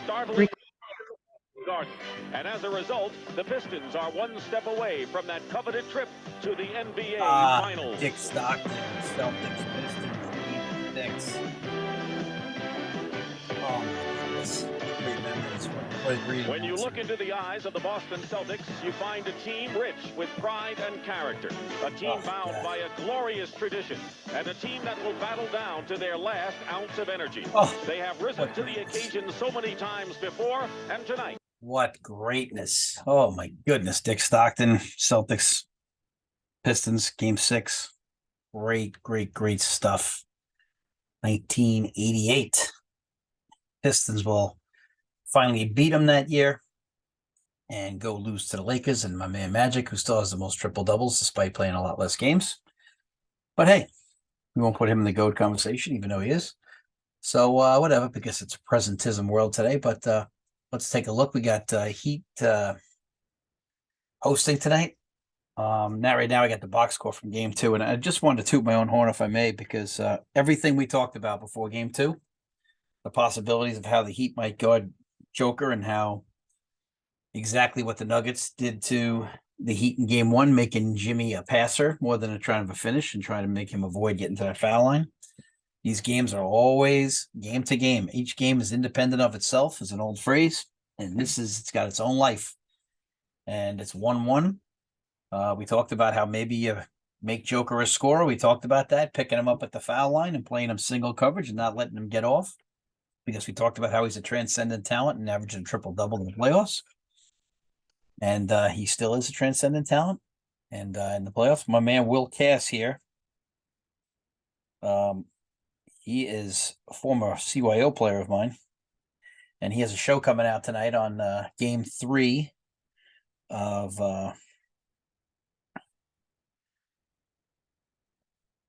startling Garden. And as a result, the Pistons are one step away from that coveted trip to the NBA Finals. Dick Stockton, Celtics, Pistons, Game 6. Oh, my goodness. Great memories. What a great When you look into the eyes of the Boston Celtics, you find a team rich with pride and character. A team bound by a glorious tradition. And a team that will battle down to their last ounce of energy. They have risen to the occasion so many times before, and tonight. What greatness. Oh, my goodness. Dick Stockton, Celtics, Pistons, Game 6. Great, great, great stuff. 1988. Pistons will finally beat them that year and go lose to the Lakers and my man Magic, who still has the most triple doubles despite playing a lot less games. But hey, we won't put him in the GOAT conversation, even though he is. So whatever, because it's a presentism world today. But let's take a look. We got Heat hosting tonight. Now, right now, I got the box score from Game 2, and I just wanted to toot my own horn, if I may, because everything we talked about before Game 2, the possibilities of how the Heat might guard Joker and how exactly what the Nuggets did to the Heat in Game 1, making Jimmy a passer more than trying to finish and trying to make him avoid getting to that foul line. These games are always game to game. Each game is independent of itself, is an old phrase, and it's got its own life. And it's 1-1. We talked about how maybe you make Joker a scorer. We talked about that, picking him up at the foul line and playing him single coverage and not letting him get off. Because we talked about how he's a transcendent talent and averaging a triple-double in the playoffs. And he still is a transcendent talent. And in the playoffs, my man Will Cass here. He is a former CYO player of mine. And he has a show coming out tonight on Game 3 of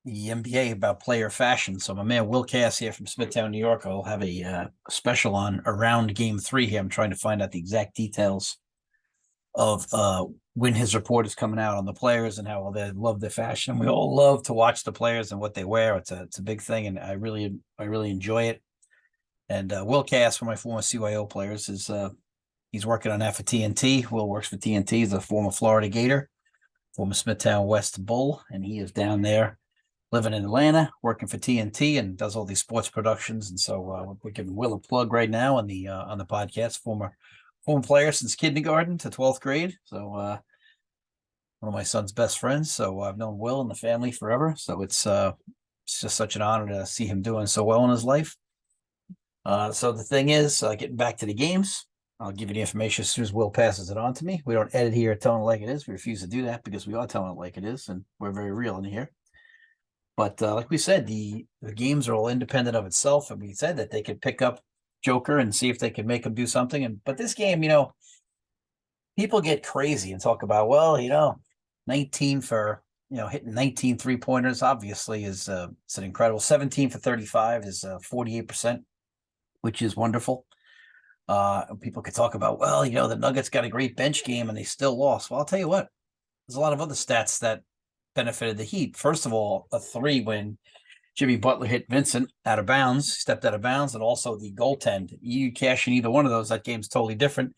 the NBA about player fashion. So my man Will Cass here from Smithtown, New York, will have a special on around Game 3 here. I'm trying to find out the exact details of when his report is coming out on the players and how they love their fashion. We all love to watch the players and what they wear. It's a big thing, and I really enjoy it. And Will Cass, one of my former CYO players, is he's working on that for TNT. Will works for TNT. He's a former Florida Gator, former Smithtown West Bull, and he is down there living in Atlanta, working for TNT, and does all these sports productions. And so we're giving Will a plug right now on the podcast. Former player since kindergarten to 12th grade. So one of my son's best friends. So I've known Will and the family forever. So it's just such an honor to see him doing so well in his life. So the thing is, getting back to the games, I'll give you the information as soon as Will passes it on to me. We don't edit here telling it like it is. We refuse to do that because we are telling it like it is, and we're very real in here. But like we said, the games are all independent of itself, and we said that they could pick up Joker and see if they can make him do something. But this game, people get crazy and talk about, 19 for, hitting 19 3-pointers obviously is it's an incredible 17 for 35 is 48%, which is wonderful. People could talk about, the Nuggets got a great bench game and they still lost. Well, I'll tell you what, there's a lot of other stats that benefited the Heat. First of all, a 3 when Jimmy Butler hit Vincent out of bounds, stepped out of bounds, and also the goaltend. You cash in either one of those, that game's totally different.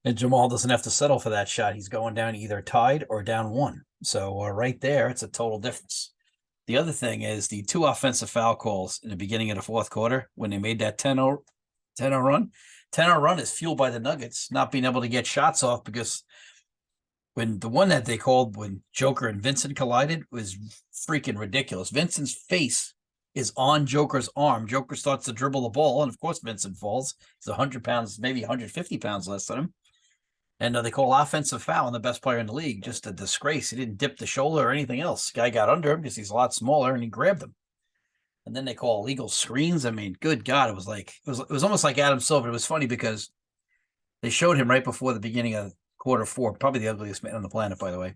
And Jamal doesn't have to settle for that shot. He's going down either tied or down 1. So right there, it's a total difference. The other thing is the 2 offensive foul calls in the beginning of the fourth quarter when they made that 10-0 run. 10-0 run is fueled by the Nuggets not being able to get shots off, because when the one that they called when Joker and Vincent collided was freaking ridiculous. Vincent's face is on Joker's arm. Joker starts to dribble the ball, and of course Vincent falls. He's 100 pounds, maybe 150 pounds less than him. And they call offensive foul on the best player in the league. Just a disgrace. He didn't dip the shoulder or anything else. Guy got under him because he's a lot smaller, and he grabbed him. And then they call illegal screens. I mean, good God, it was almost like Adam Silver. It was funny because they showed him right before the beginning of quarter 4, probably the ugliest man on the planet, by the way.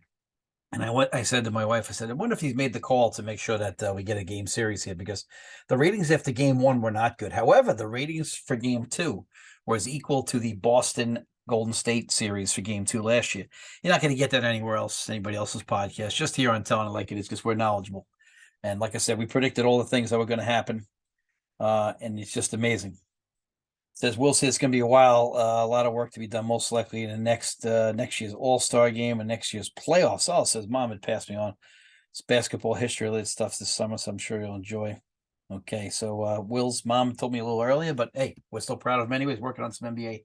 And I said to my wife, I wonder if he's made the call to make sure that we get a game series here, because the ratings after Game 1 were not good. However, the ratings for Game 2 was equal to the Boston Golden State series for Game 2 last year. You're not going to get that anywhere else, anybody else's podcast, just here on Telling It Like It Is, because we're knowledgeable. And like I said, we predicted all the things that were going to happen, and it's just amazing. Says we'll see. It's going to be a while. A lot of work to be done, most likely in the next year's All-Star game and next year's playoffs. Oh, says Mom had passed me on. It's basketball history related stuff this summer, so I'm sure you'll enjoy. Okay, so Will's mom told me a little earlier, but hey, we're still proud of him anyways. Working on some NBA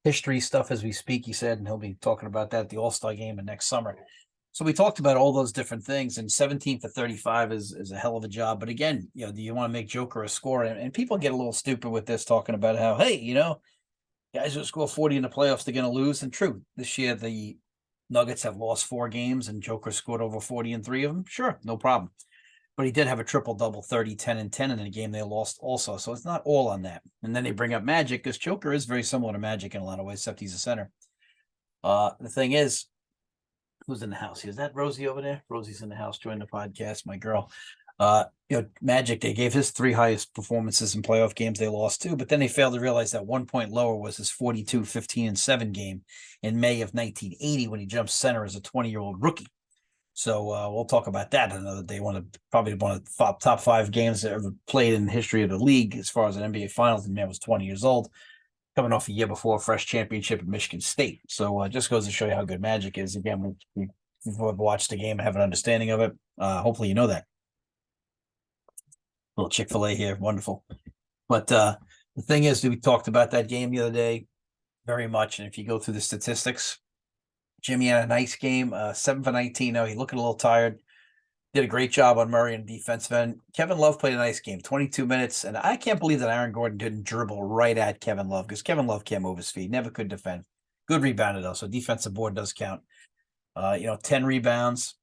history stuff as we speak, he said, and he'll be talking about that at the All-Star game and next summer. So we talked about all those different things, and 17 for 35 is a hell of a job. But again, do you want to make Joker a scorer? And people get a little stupid with this, talking about how, hey, guys who score 40 in the playoffs, they're going to lose. And true, this year the Nuggets have lost 4 games, and Joker scored over 40 in 3 of them. Sure, no problem. But he did have a triple-double, 30, 10, and 10 in a game they lost also. So it's not all on that. And then they bring up Magic, because Joker is very similar to Magic in a lot of ways, except he's a center. The thing is, who's in the house? Is that Rosie over there? Rosie's in the house joining the podcast, my girl. Magic, they gave his 3 highest performances in playoff games. They lost 2, but then they failed to realize that 1 point lower was his 42, 15, and 7 game in May of 1980 when he jumped center as a 20-year-old rookie. So we'll talk about that another day. Probably one of the top 5 games that ever played in the history of the league as far as an NBA Finals. The man was 20 years old, coming off a year before a fresh championship at Michigan State. So just goes to show you how good Magic is. Again, we've watched the game and have an understanding of it. Hopefully you know that. Little Chick-fil-A here. Wonderful. But the thing is, we talked about that game the other day very much. And if you go through the statistics, Jimmy had a nice game, 7 for 19. Now he's looking a little tired. Did a great job on Murray and defense end. Kevin Love played a nice game, 22 minutes. And I can't believe that Aaron Gordon didn't dribble right at Kevin Love, because Kevin Love can't move his feet, never could defend. Good rebounder, though, so defensive board does count. 10 rebounds,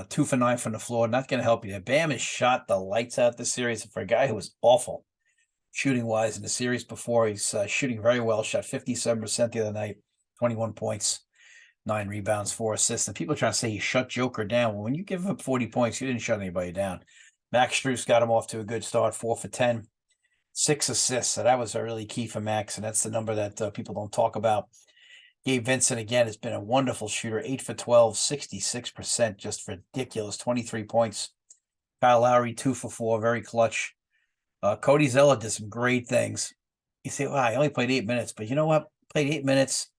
2 for 9 from the floor. Not going to help you there. Bam has shot the lights out this series. For a guy who was awful shooting-wise in the series before, he's shooting very well. Shot 57% the other night, 21 points. 9 rebounds, 4 assists. And people are trying to say he shut Joker down. Well, when you give up 40 points, you didn't shut anybody down. Max Strus got him off to a good start, 4 for 10, 6 assists. So that was really key for Max, and that's the number that people don't talk about. Gabe Vincent, again, has been a wonderful shooter, 8 for 12, 66%, just ridiculous, 23 points. Kyle Lowry, 2 for 4, very clutch. Cody Zeller did some great things. You say, wow, he only played 8 minutes, but you know what? Played 8 minutes.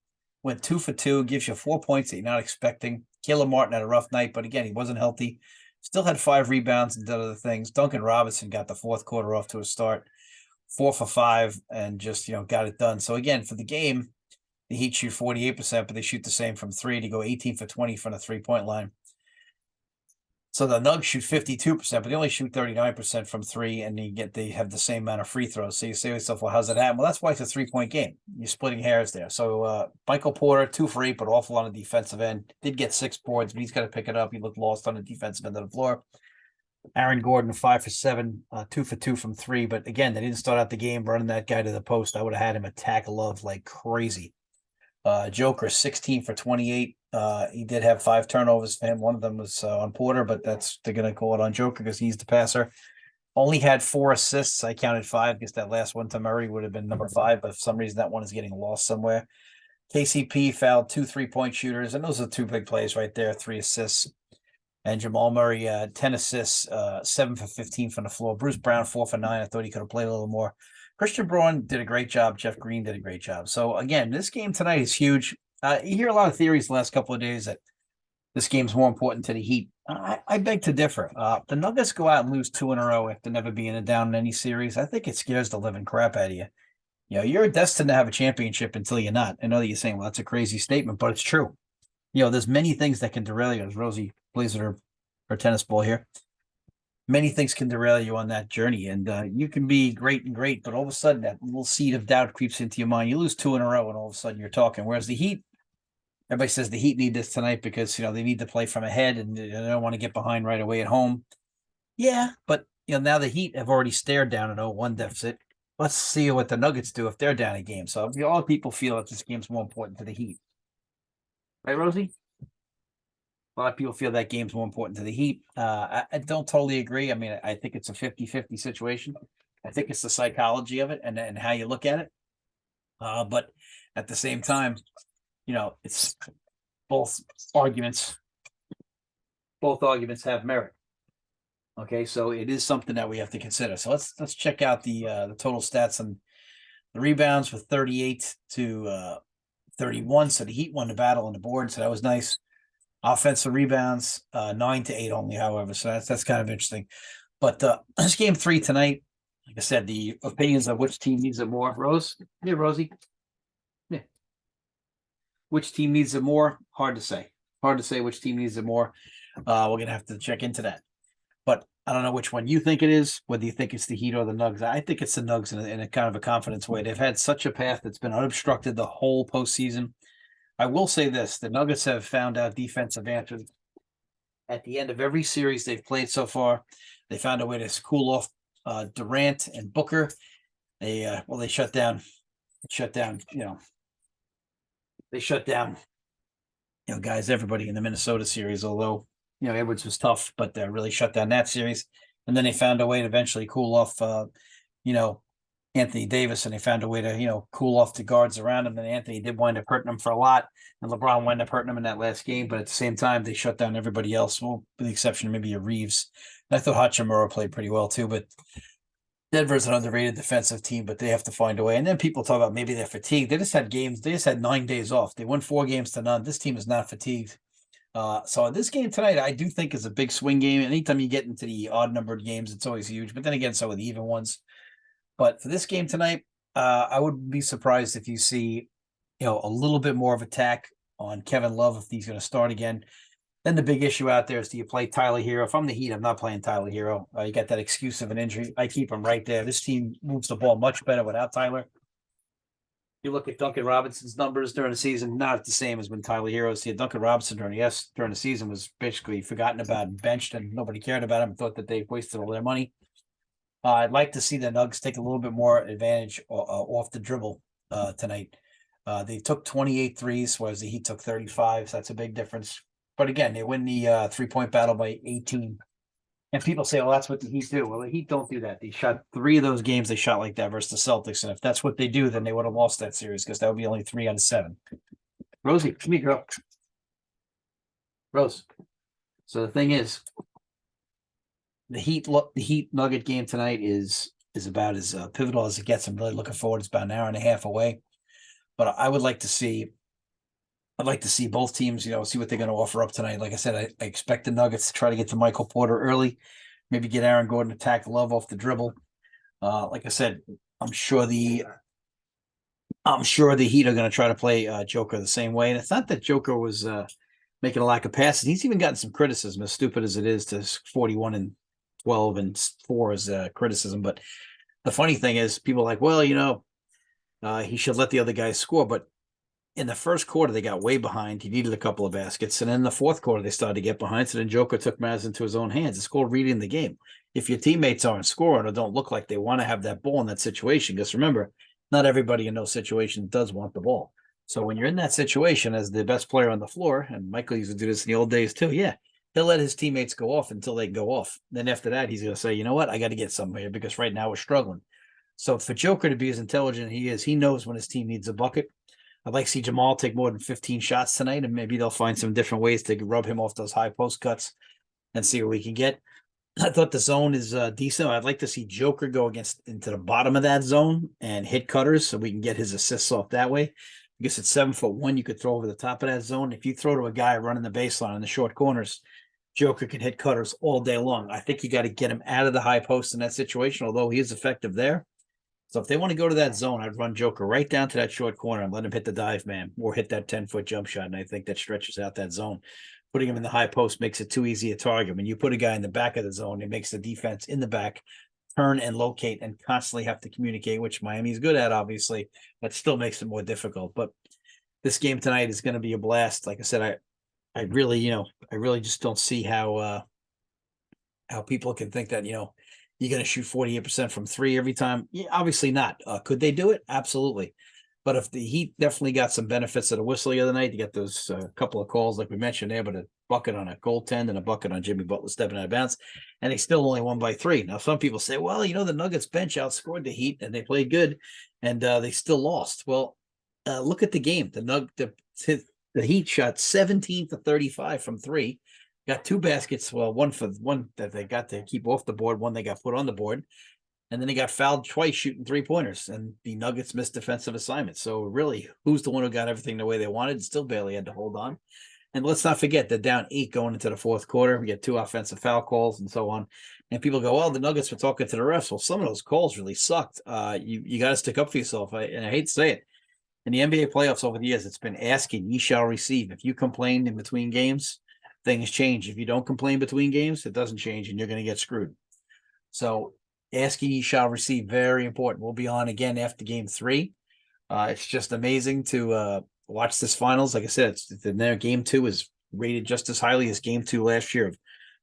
Went 2 for 2, gives you 4 points that you're not expecting. Caleb Martin had a rough night, but again, he wasn't healthy. Still had 5 rebounds and did other things. Duncan Robinson got the 4th quarter off to a start, 4 for 5, and just, got it done. So again, for the game, the Heat shoot 48%, but they shoot the same from 3 to go 18 for 20 from the 3-point line. So the Nuggets shoot 52%, but they only shoot 39% from 3, and they have the same amount of free throws. So you say to yourself, well, how's that happen? Well, that's why it's a 3-point game. You're splitting hairs there. So Michael Porter, 2 for 8, but awful on the defensive end. Did get 6 boards, but he's got to pick it up. He looked lost on the defensive end of the floor. Aaron Gordon, 5 for 7, 2 for 2 from 3. But again, they didn't start out the game running that guy to the post. I would have had him attack Love like crazy. Joker, 16 for 28. He did have 5 turnovers for him. One of them was on Porter, but they're going to call it on Joker because he's the passer. Only had 4 assists. I counted 5 because that last one to Murray would have been number 5, but for some reason that one is getting lost somewhere. KCP fouled 2 3-point shooters, and those are 2 big plays right there, 3 assists. And Jamal Murray, 10 assists, 7 for 15 from the floor. Bruce Brown, 4 for 9. I thought he could have played a little more. Christian Braun did a great job. Jeff Green did a great job. So, again, this game tonight is huge. You hear a lot of theories the last couple of days that this game's more important to the Heat. I beg to differ. The Nuggets go out and lose 2 in a row after never being down in any series. I think it scares the living crap out of you. You're destined to have a championship until you're not. I know that you're saying, well, that's a crazy statement, but it's true. There's many things that can derail you. As Rosie plays her tennis ball here. Many things can derail you on that journey, and you can be great, but all of a sudden that little seed of doubt creeps into your mind. You lose 2 in a row, and all of a sudden you're talking. Whereas the Heat, everybody says the Heat need this tonight because they need to play from ahead and they don't want to get behind right away at home. Yeah, but now the Heat have already stared down an 0-1 deficit. Let's see what the Nuggets do if they're down a game. So a lot of people feel that this game's more important to the Heat, right, Rosie? A lot of people feel that game's more important to the Heat. I don't totally agree. I mean, I think it's a 50-50 situation. I think it's the psychology of it and how you look at it. But at the same time, it's both arguments. Both arguments have merit. Okay, so it is something that we have to consider. So let's check out the total stats The rebounds were 38 to 31. So the Heat won the battle on the board. So that was nice. Offensive rebounds, 9 to 8 only, however. So that's kind of interesting. But this game 3 tonight, like I said, the opinions of which team needs it more. Rose? Yeah, Rosie. Yeah. Which team needs it more? Hard to say. Hard to say which team needs it more. We're going to have to check into that. But I don't know which one you think it is, whether you think it's the Heat or the Nugs. I think it's the Nugs in a kind of a confidence way. They've had such a path that's been unobstructed the whole postseason. I will say this, the Nuggets have found out defensive answers at the end of every series they've played so far. They found a way to cool off Durant and Booker. They shut down, guys, everybody in the Minnesota series, although, Edwards was tough, but really shut down that series. And then they found a way to eventually cool off, Anthony Davis, and they found a way to, cool off the guards around him. And Anthony did wind up hurting him for a lot, and LeBron wound up hurting him in that last game. But at the same time, they shut down everybody else, well, with the exception of maybe a Reeves. And I thought Hachimura played pretty well too, but Denver's an underrated defensive team, but they have to find a way. And then people talk about maybe they're fatigued. They just had games. They just had 9 days off. They won 4 games to none. This team is not fatigued. So this game tonight, I do think is a big swing game. Anytime you get into the odd numbered games, it's always huge. But then again, so with the even ones. But for this game tonight, I would be surprised if you see, a little bit more of attack on Kevin Love if he's going to start again. Then the big issue out there is, do you play Tyler Hero? If I'm the Heat, I'm not playing Tyler Hero. You got that excuse of an injury. I keep him right there. This team moves the ball much better without Tyler. You look at Duncan Robinson's numbers during the season, not the same as when Tyler Hero was here. Duncan Robinson during the season was basically forgotten about and benched, and nobody cared about him. Thought that they wasted all their money. I'd like to see the Nuggets take a little bit more advantage off the dribble tonight. They took 28 threes, whereas the Heat took 35. So that's a big difference. But again, they win the 3-point battle by 18. And people say, well, that's what the Heat do. Well, the Heat don't do that. They shot 3 of those games. They shot like that versus the Celtics. And if that's what they do, then they would have lost that series because that would be only 3 out of 7. Rosie, come here, girl. Rose. So the thing is, the Heat Nugget game tonight is about as pivotal as it gets. I'm really looking forward. It's about an hour and a half away. But I'd like to see both teams, see what they're going to offer up tonight. Like I said, I expect the Nuggets to try to get to Michael Porter early, maybe get Aaron Gordon to attack Love off the dribble. Like I said, I'm sure the Heat are going to try to play Joker the same way. And it's not that Joker was making a lack of passes. He's even gotten some criticism, as stupid as it is, to 41 and 12 and 4 as criticism. But the funny thing is, people are like, well, he should let the other guys score. But in the first quarter, they got way behind. He needed a couple of baskets. And in the fourth quarter, they started to get behind. So then Joker took matters into his own hands. It's called reading the game. If your teammates aren't scoring or don't look like they want to have that ball in that situation, because remember, not everybody in those situations does want the ball. So when you're in that situation as the best player on the floor, and Michael used to do this in the old days too, he'll let his teammates go off until they go off. Then after that, he's going to say, you know what, I got to get something here because right now we're struggling. So for Joker to be as intelligent as he is, he knows when his team needs a bucket. I'd like to see Jamal take more than 15 shots tonight, and maybe they'll find some different ways to rub him off those high post cuts and see what we can get. I thought the zone is decent. I'd like to see Joker go into the bottom of that zone and hit cutters so we can get his assists off that way. Because it's 7'1", you could throw over the top of that zone. If you throw to a guy running the baseline in the short corners, Joker can hit cutters all day long. I think you got to get him out of the high post in that situation, although he is effective there. So if they want to go to that zone, I'd run Joker right down to that short corner and let him hit the dive man or hit that 10-foot jump shot. And I think that stretches out that zone. Putting him in the high post makes it too easy a target. When you put a guy in the back of the zone, it makes the defense in the back turn and locate and constantly have to communicate, which Miami's good at, obviously, but still makes it more difficult. But this game tonight is going to be a blast. Like I said, I really just don't see how people can think that, you're going to shoot 48% from 3 every time. Yeah, obviously not. Could they do it? Absolutely. But if the Heat definitely got some benefits of the whistle the other night, you get those couple of calls like we mentioned there, but a bucket on a goaltend and a bucket on Jimmy Butler stepping out of bounds, and they still only won by 3. Now, some people say, well, the Nuggets bench outscored the Heat and they played good and they still lost. Well, look at the game. The Heat shot 17 to 35 from 3. Got 2 baskets. Well, one that they got to keep off the board, one they got put on the board. And then he got fouled twice shooting 3-pointers, and the Nuggets missed defensive assignments. So really, who's the one who got everything the way they wanted? Still barely had to hold on. And let's not forget they're down 8 going into the fourth quarter. We get 2 offensive foul calls and so on. And people go, well, the Nuggets were talking to the refs. Well, some of those calls really sucked. You got to stick up for yourself. And I hate to say it. In the NBA playoffs over the years, it's been asking, ye shall receive. If you complain in between games, things change. If you don't complain between games, it doesn't change, and you're going to get screwed. So asking, ye shall receive, very important. We'll be on again after game 3. It's just amazing to watch this finals. Like I said, game 2 is rated just as highly as game 2 last year of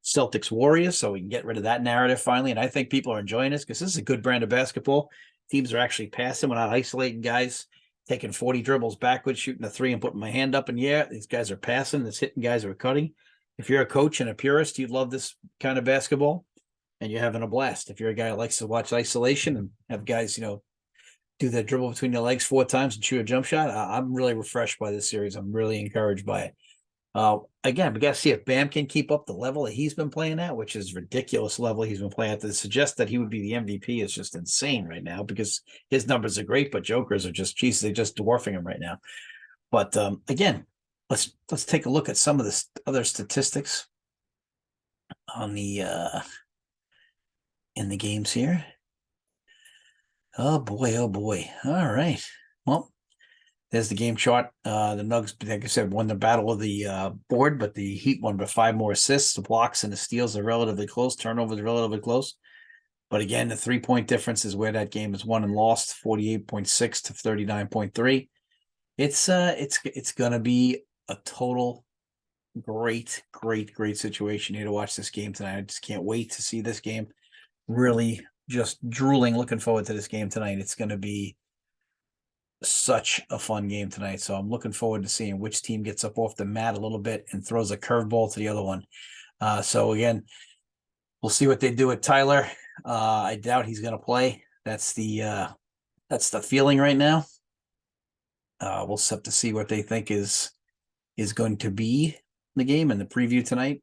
Celtics Warriors. So we can get rid of that narrative finally. And I think people are enjoying this because this is a good brand of basketball. Teams are actually passing. We're not isolating guys, taking 40 dribbles backwards, shooting a 3 and putting my hand up in the air. These guys are passing. It's hitting guys who are cutting. If you're a coach and a purist, you love this kind of basketball and you're having a blast. If you're a guy who likes to watch isolation and have guys, do the dribble between your legs 4 times and shoot a jump shot, I'm really refreshed by this series. I'm really encouraged by it. Again, we got to see if Bam can keep up the level that he's been playing at, which is ridiculous level he's been playing at. To suggest that he would be the MVP is just insane right now because his numbers are great, but Joker's are just, geez, they're just dwarfing him right now. But again, let's take a look at some of the other statistics on the in the games here. Oh boy. All right. Well, there's the game chart. The Nuggets, like I said, won the battle of the board, but the Heat won by 5 more assists. The blocks and the steals are relatively close. Turnovers are relatively close. But again, the 3-point difference is where that game is won and lost, 48.6 to 39.3. It's going to be a total great situation here to watch this game tonight. I just can't wait to see this game. Really just drooling, looking forward to this game tonight. It's going to be such a fun game tonight. So I'm looking forward to seeing which team gets up off the mat a little bit and throws a curveball to the other one. So again, we'll see what they do with Tyler. I doubt he's going to play. That's the feeling right now. We'll have to see what they think is going to be the game and the preview tonight.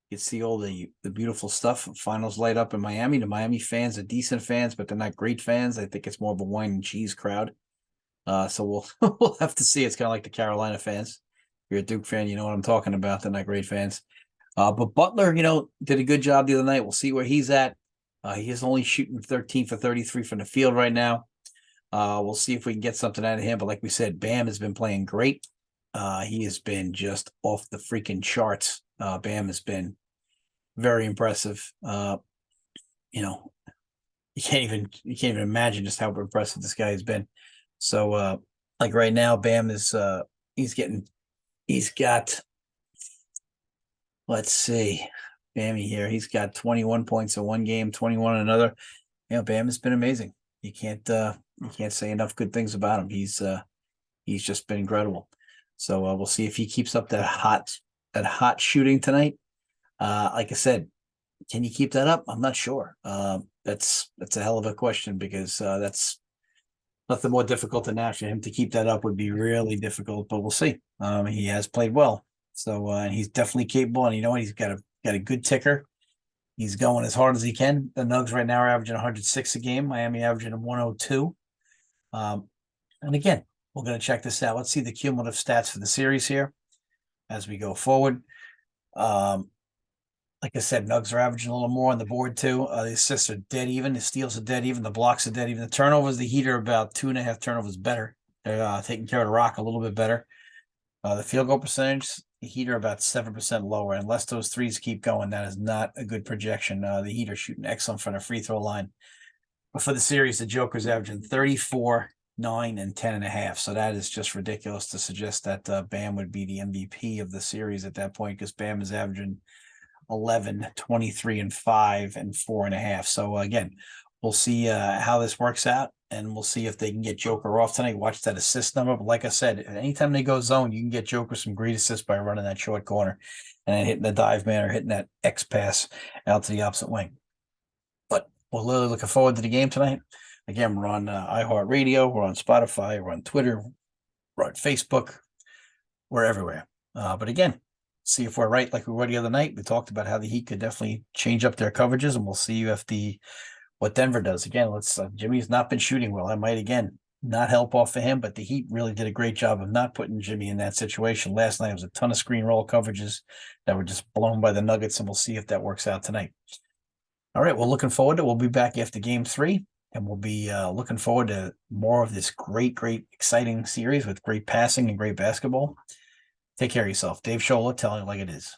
You can see all the beautiful stuff. Finals light up in Miami. The Miami fans are decent fans, but they're not great fans. I think it's more of a wine and cheese crowd. So we'll have to see. It's kind of like the Carolina fans. If you're a Duke fan, you know what I'm talking about. They're not great fans. But Butler, did a good job the other night. We'll see where he's at. He is only shooting 13 for 33 from the field right now. We'll see if we can get something out of him. But like we said, Bam has been playing great. He has been just off the freaking charts. Bam has been very impressive. You can't even imagine just how impressive this guy has been. So like right now, Bam is he's got, let's see, Bammy here. He's got 21 points in one game, 21 in another. Bam has been amazing. You can't say enough good things about him. He's just been incredible. So we'll see if he keeps up that hot shooting tonight. Like I said, can you keep that up? I'm not sure. That's a hell of a question because that's nothing more difficult than that. For him to keep that up would be really difficult, but we'll see. He has played well, so and he's definitely capable. And he's got a good ticker. He's going as hard as he can. The Nugs right now are averaging 106 a game. Miami averaging 102. And again, we're going to check this out. Let's see the cumulative stats for the series here as we go forward. Like I said, Nugs are averaging a little more on the board too. The assists are dead even. The steals are dead even. The blocks are dead even. The turnovers, the Heat are about 2.5 turnovers better. They're taking care of the rock a little bit better. The field goal percentage, the Heat are about 7% lower. Unless those threes keep going, that is not a good projection. The Heat are shooting excellent from the free throw line. But for the series, the Joker's averaging 34, 9, and 10.5. So that is just ridiculous to suggest that Bam would be the MVP of the series at that point because Bam is averaging 11, 23, and 5, and 4.5. So again, we'll see how this works out, and we'll see if they can get Joker off tonight. Watch that assist number. But like I said, anytime they go zone, you can get Joker some great assists by running that short corner and then hitting the dive man or hitting that X pass out to the opposite wing. But we're really looking forward to the game tonight. Again, we're on iHeartRadio, we're on Spotify, we're on Twitter, we're on Facebook, we're everywhere. But again, see if we're right like we were the other night. We talked about how the Heat could definitely change up their coverages, and we'll see if what Denver does. Again, Jimmy's not been shooting well. I might again not help off for him, but the Heat really did a great job of not putting Jimmy in that situation. Last night was a ton of screen roll coverages that were just blown by the Nuggets, and we'll see if that works out tonight. All right, we're looking forward to it. We'll be back after game 3, and we'll be looking forward to more of this great, exciting series with great passing and great basketball. Take care of yourself. Dave Scholler telling it like it is.